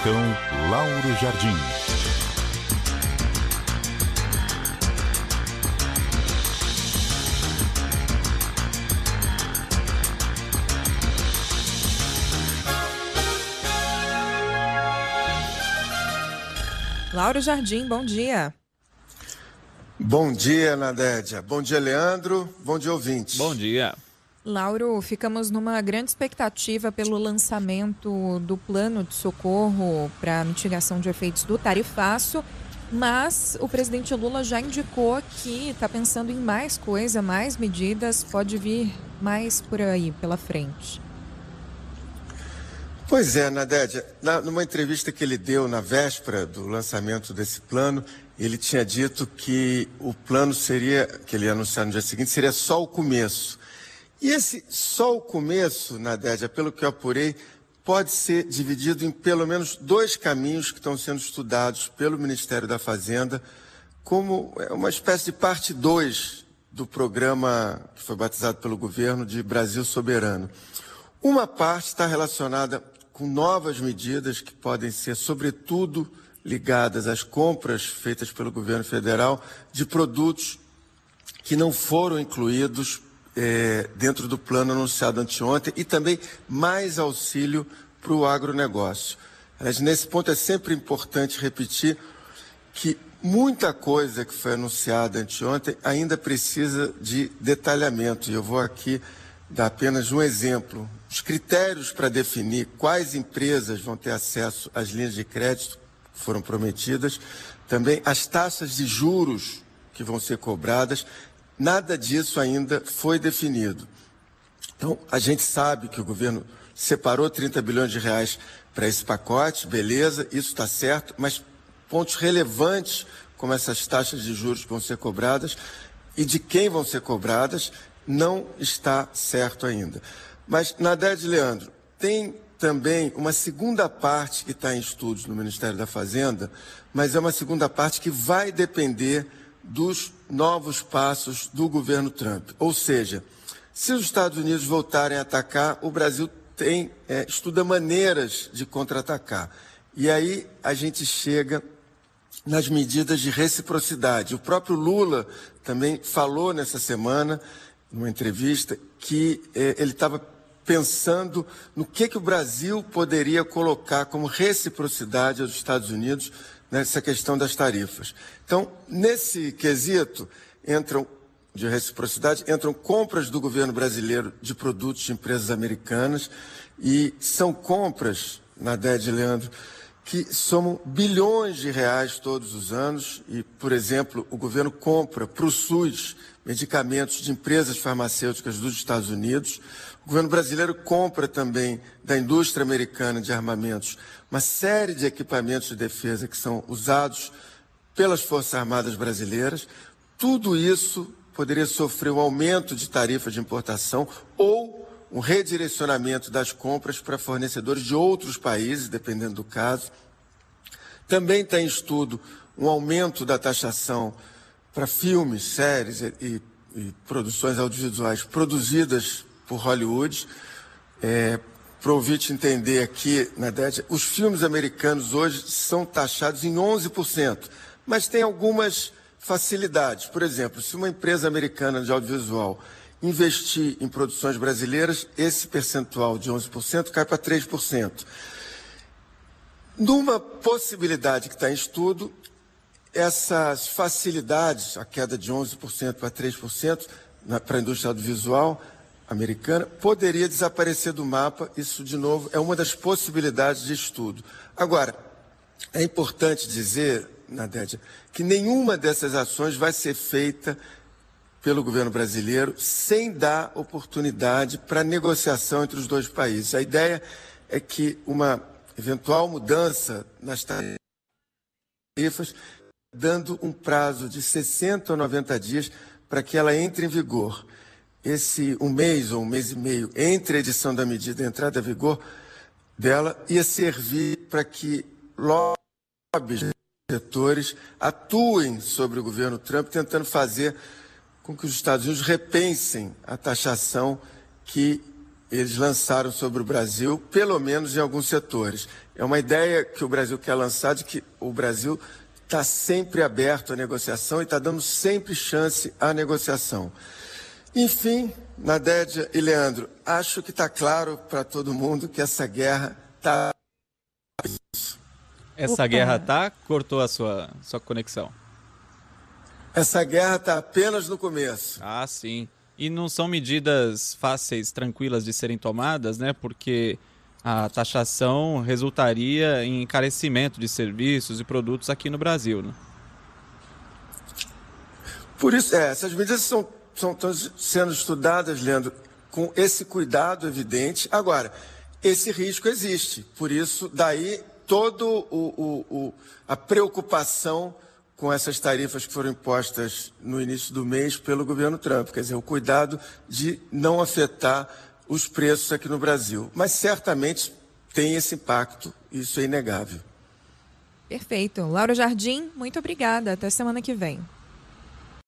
Capitão Lauro Jardim. Lauro Jardim, bom dia. Bom dia, Nadédia. Bom dia, Leandro. Bom dia, ouvintes. Bom dia. Lauro, ficamos numa grande expectativa pelo lançamento do plano de socorro para mitigação de efeitos do tarifaço, mas o presidente Lula já indicou que está pensando em mais coisa, mais medidas, pode vir mais por aí, pela frente. Pois é, Nadédia, numa entrevista que ele deu na véspera do lançamento desse plano, ele tinha dito que o plano seria, que ele ia anunciar no dia seguinte, seria só o começo. E esse só o começo, Nadédia, pelo que eu apurei, pode ser dividido em pelo menos 2 caminhos que estão sendo estudados pelo Ministério da Fazenda, como uma espécie de parte 2 do programa que foi batizado pelo governo de Brasil Soberano. Uma parte está relacionada com novas medidas que podem ser, sobretudo, ligadas às compras feitas pelo governo federal de produtos que não foram incluídos dentro do plano anunciado anteontem e também mais auxílio para o agronegócio. Mas nesse ponto é sempre importante repetir que muita coisa que foi anunciada anteontem ainda precisa de detalhamento. E eu vou aqui dar apenas um exemplo. Os critérios para definir quais empresas vão ter acesso às linhas de crédito que foram prometidas, também as taxas de juros que vão ser cobradas, nada disso ainda foi definido. Então, a gente sabe que o governo separou 30 bilhões de reais para esse pacote, beleza, isso está certo, mas pontos relevantes como essas taxas de juros que vão ser cobradas e de quem vão ser cobradas não está certo ainda. Mas, Nadédia e Leandro, tem também uma segunda parte que está em estudos no Ministério da Fazenda, mas é uma segunda parte que vai depender dos novos passos do governo Trump. Ou seja, se os Estados Unidos voltarem a atacar, o Brasil estuda maneiras de contra-atacar. E aí a gente chega nas medidas de reciprocidade. O próprio Lula também falou nessa semana, numa entrevista, que ele estava pensando no que o Brasil poderia colocar como reciprocidade aos Estados Unidos nessa questão das tarifas. Então, nesse quesito, de reciprocidade, entram compras do governo brasileiro de produtos de empresas americanas e são compras, Nadédia e Leandro, que somam bilhões de reais todos os anos e, por exemplo, o governo compra para o SUS medicamentos de empresas farmacêuticas dos Estados Unidos. O governo brasileiro compra também da indústria americana de armamentos uma série de equipamentos de defesa que são usados pelas Forças Armadas brasileiras. Tudo isso poderia sofrer um aumento de tarifa de importação ou um redirecionamento das compras para fornecedores de outros países, dependendo do caso. Também está em estudo um aumento da taxação para filmes, séries e produções audiovisuais produzidas por Hollywood. Para o ouvinte entender aqui, Nadédia, os filmes americanos hoje são taxados em 11%, mas tem algumas facilidades. Por exemplo, se uma empresa americana de audiovisual investir em produções brasileiras, esse percentual de 11% cai para 3%. Numa possibilidade que está em estudo, essas facilidades, a queda de 11% para 3% para a indústria audiovisual americana, poderia desaparecer do mapa. Isso, de novo, é uma das possibilidades de estudo. Agora, é importante dizer, Nadédia, que nenhuma dessas ações vai ser feita pelo governo brasileiro sem dar oportunidade para negociação entre os dois países. A ideia é que uma eventual mudança nas tarifas, dando um prazo de 60 ou 90 dias para que ela entre em vigor. Esse um mês ou um mês e meio entre a edição da medida e a entrada em vigor dela ia servir para que lobbies, setores atuem sobre o governo Trump, tentando fazer com que os Estados Unidos repensem a taxação que eles lançaram sobre o Brasil, pelo menos em alguns setores. É uma ideia que o Brasil quer lançar de que o Brasil está sempre aberto à negociação e está dando sempre chance à negociação. Enfim, Nadédia e Leandro, acho que está claro para todo mundo que essa guerra está... Essa guerra tá? Cortou a sua conexão. Essa guerra está apenas no começo. Ah, sim. E não são medidas fáceis, tranquilas de serem tomadas, né? Porque a taxação resultaria em encarecimento de serviços e produtos aqui no Brasil, né? Por isso, essas medidas estão sendo estudadas, Leandro, com esse cuidado evidente. Agora, esse risco existe. Por isso, daí toda a preocupação com essas tarifas que foram impostas no início do mês pelo governo Trump. Quer dizer, o cuidado de não afetar os preços aqui no Brasil. Mas certamente tem esse impacto, isso é inegável. Perfeito. Laura Jardim, muito obrigada. Até semana que vem.